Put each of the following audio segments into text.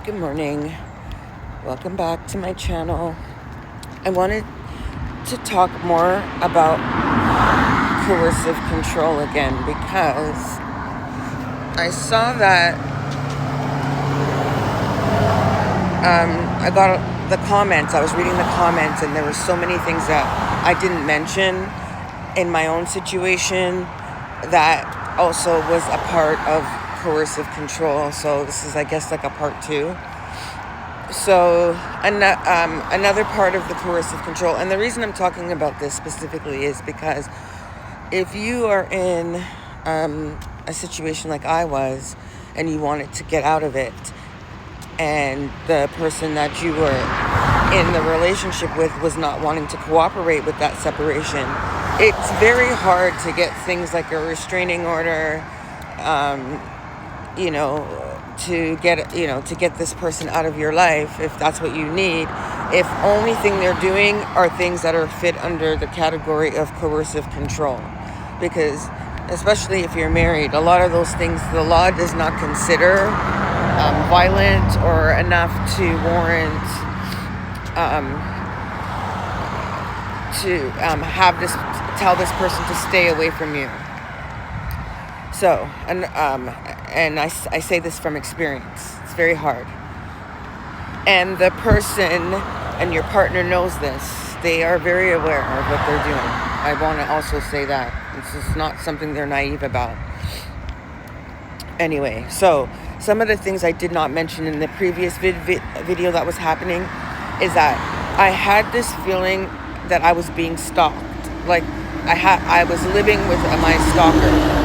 Good morning. Welcome back to my channel. I wanted to talk more about coercive control again because I saw that I got the comments. I was reading the comments and there were so many things that I didn't mention in my own situation that also was a part of coercive control. So this is, I guess, like a part 2. So another part of the coercive control, and the reason I'm talking about this specifically is because if you are in a situation like I was and you wanted to get out of it, and the person that you were in the relationship with was not wanting to cooperate with that separation, it's very hard to get things like a restraining order, to get this person out of your life, if that's what you need, if only thing they're doing are things that are fit under the category of coercive control. Because especially if you're married, a lot of those things the law does not consider violent or enough to warrant tell this person to stay away from you. So, and I say this from experience. It's very hard. And the person and your partner knows this. They are very aware of what they're doing. I want to also say that. This is not something they're naive about. Anyway, so some of the things I did not mention in the previous video that was happening is that I had this feeling that I was being stalked. Like I was living with my stalker.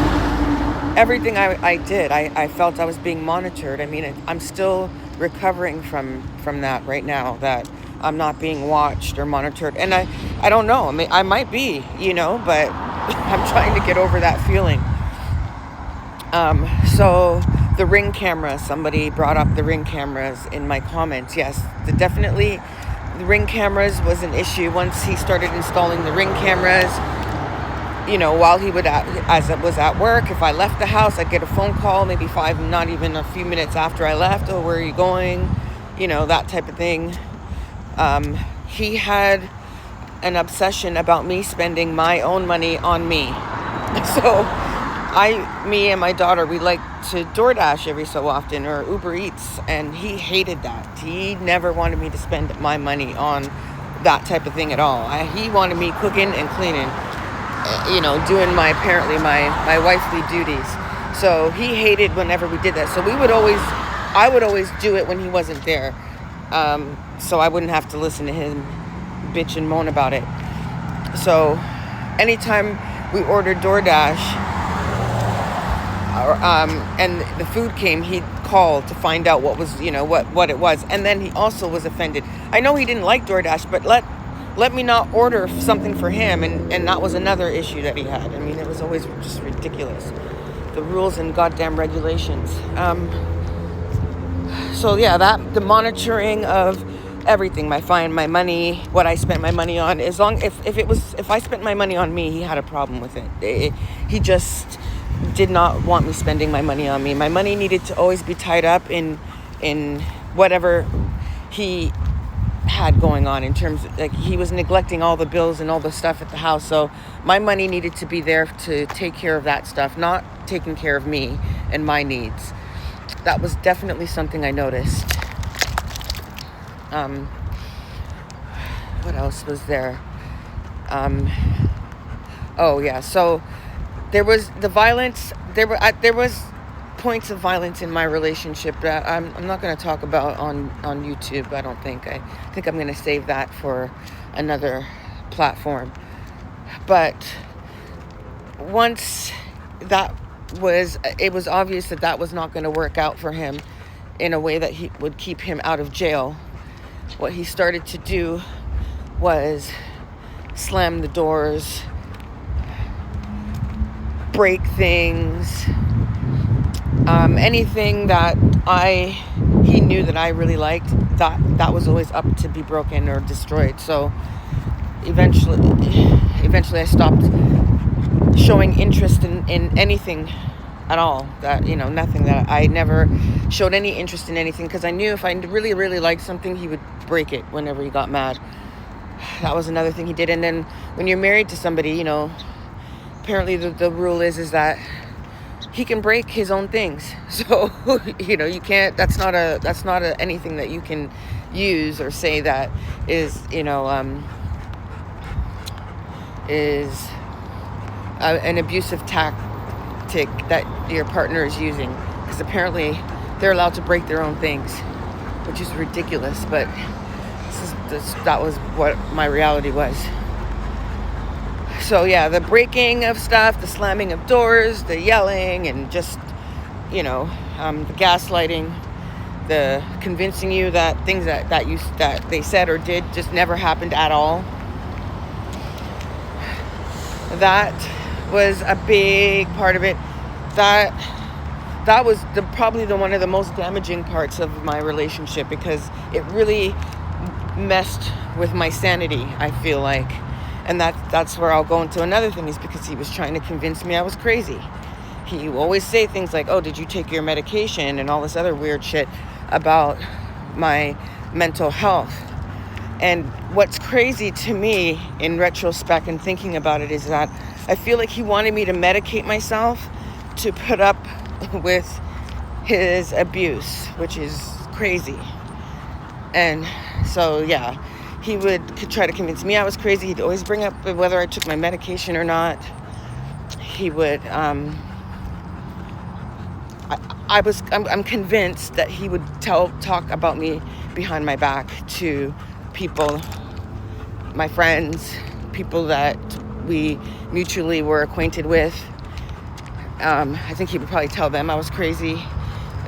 Everything I did, I felt I was being monitored. I mean, I'm still recovering from that right now, that I'm not being watched or monitored. And I don't know. I mean, I might be, but I'm trying to get over that feeling. So the Ring camera, somebody brought up the Ring cameras in my comments. Yes, definitely the Ring cameras was an issue. Once he started installing the Ring cameras, while he would, as it was at work, if I left the house, I'd get a phone call, maybe not even a few minutes after I left. Oh, where are you going? That type of thing. He had an obsession about me spending my own money on me. So me and my daughter, we like to DoorDash every so often, or Uber Eats, and he hated that. He never wanted me to spend my money on that type of thing at all. He wanted me cooking and cleaning, doing my wifely duties. So he hated whenever we did that. So I would always do it when he wasn't there. So I wouldn't have to listen to him bitch and moan about it. So anytime we ordered DoorDash, and the food came, he'd call to find out what was, what it was. And then he also was offended. I know he didn't like DoorDash, but let me not order something for him, and that was another issue that he had. I mean, it was always just ridiculous, the rules and goddamn regulations. So yeah, the monitoring of everything, my money, what I spent my money on. If I spent my money on me, he had a problem with it. He just did not want me spending my money on me. My money needed to always be tied up in whatever he had going on, in terms of, like, he was neglecting all the bills and all the stuff at the house. So my money needed to be there to take care of that stuff, not taking care of me and my needs. That was definitely something I noticed. What else was there? Oh yeah, so there was the violence. There was points of violence in my relationship that I'm not going to talk about on YouTube. I don't think. I think I'm going to save that for another platform. But once it was obvious that was not going to work out for him in a way that he would keep him out of jail. What he started to do was slam the doors, break things, anything that he knew that I really liked, that was always up to be broken or destroyed. So eventually I stopped showing interest in anything at all. That, nothing. That I never showed any interest in anything, because I knew if I really, really liked something, he would break it whenever he got mad. That was another thing he did. And then when you're married to somebody, apparently the rule is that he can break his own things. So, you can't, that's not anything that you can use or say that is, is an abusive tactic that your partner is using. Because apparently they're allowed to break their own things, which is ridiculous. But that was what my reality was. So yeah, the breaking of stuff, the slamming of doors, the yelling, and just, the gaslighting, the convincing you that things that they said or did just never happened at all. That was a big part of it. That was probably one of the most damaging parts of my relationship, because it really messed with my sanity, I feel like. And that's where I'll go into another thing, is because he was trying to convince me I was crazy. He would always say things like, oh, did you take your medication, and all this other weird shit about my mental health. And what's crazy to me in retrospect and thinking about it is that I feel like he wanted me to medicate myself to put up with his abuse, which is crazy. And so, yeah, he would try to convince me I was crazy. He'd always bring up whether I took my medication or not. He would, I'm convinced that he would talk about me behind my back to people, my friends, people that we mutually were acquainted with. I think he would probably tell them I was crazy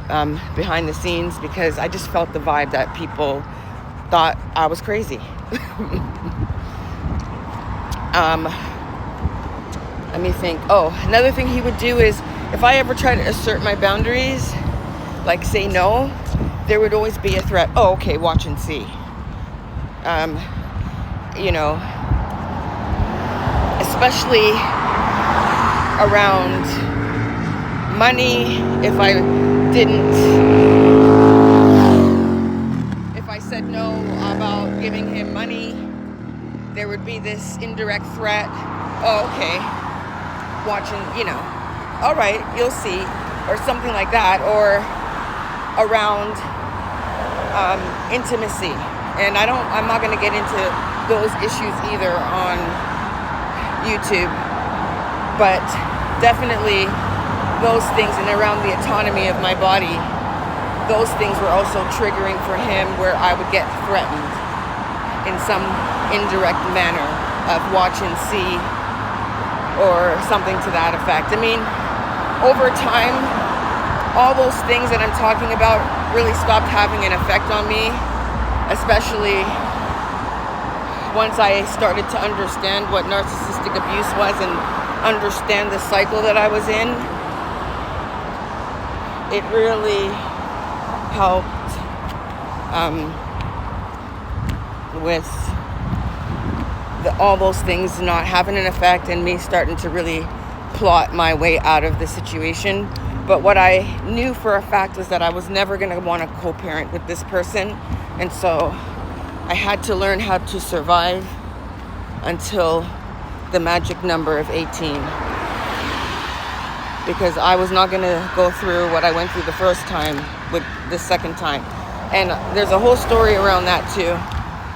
behind the scenes, because I just felt the vibe that people thought I was crazy. Let me think. Oh, another thing he would do is, if I ever tried to assert my boundaries, like say no, there would always be a threat. Oh, okay, watch and see. Especially around money. If I said no about giving him money, there would be this indirect threat. Oh, okay, watching, all right, you'll see, or something like that. Or around intimacy. And I'm not going to get into those issues either on YouTube, but definitely those things, and around the autonomy of my body, those things were also triggering for him, where I would get threatened in some indirect manner of watch and see, or something to that effect. I mean, over time, all those things that I'm talking about really stopped having an effect on me, especially once I started to understand what narcissistic abuse was and understand the cycle that I was in. It really helped with all those things not having an effect, and me starting to really plot my way out of the situation. But what I knew for a fact was that I was never going to want to co-parent with this person. And so I had to learn how to survive until the magic number of 18. Because I was not going to go through what I went through the first time with the second time. And there's a whole story around that too.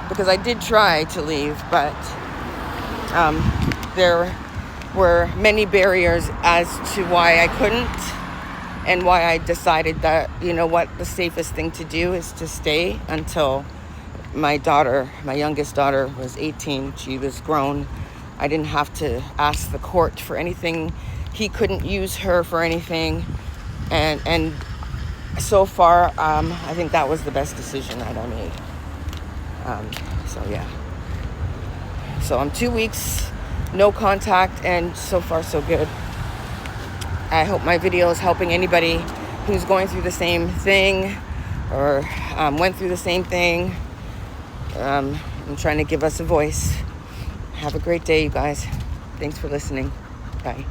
Because I did try to leave, but there were many barriers as to why I couldn't. And why I decided that, the safest thing to do is to stay until my youngest daughter, was 18. She was grown. I didn't have to ask the court for anything. He couldn't use her for anything. And so far, I think that was the best decision that I made. So yeah. So I'm 2 weeks, no contact, and so far so good. I hope my video is helping anybody who's going through the same thing, or went through the same thing. I'm trying to give us a voice. Have a great day, you guys. Thanks for listening. Bye.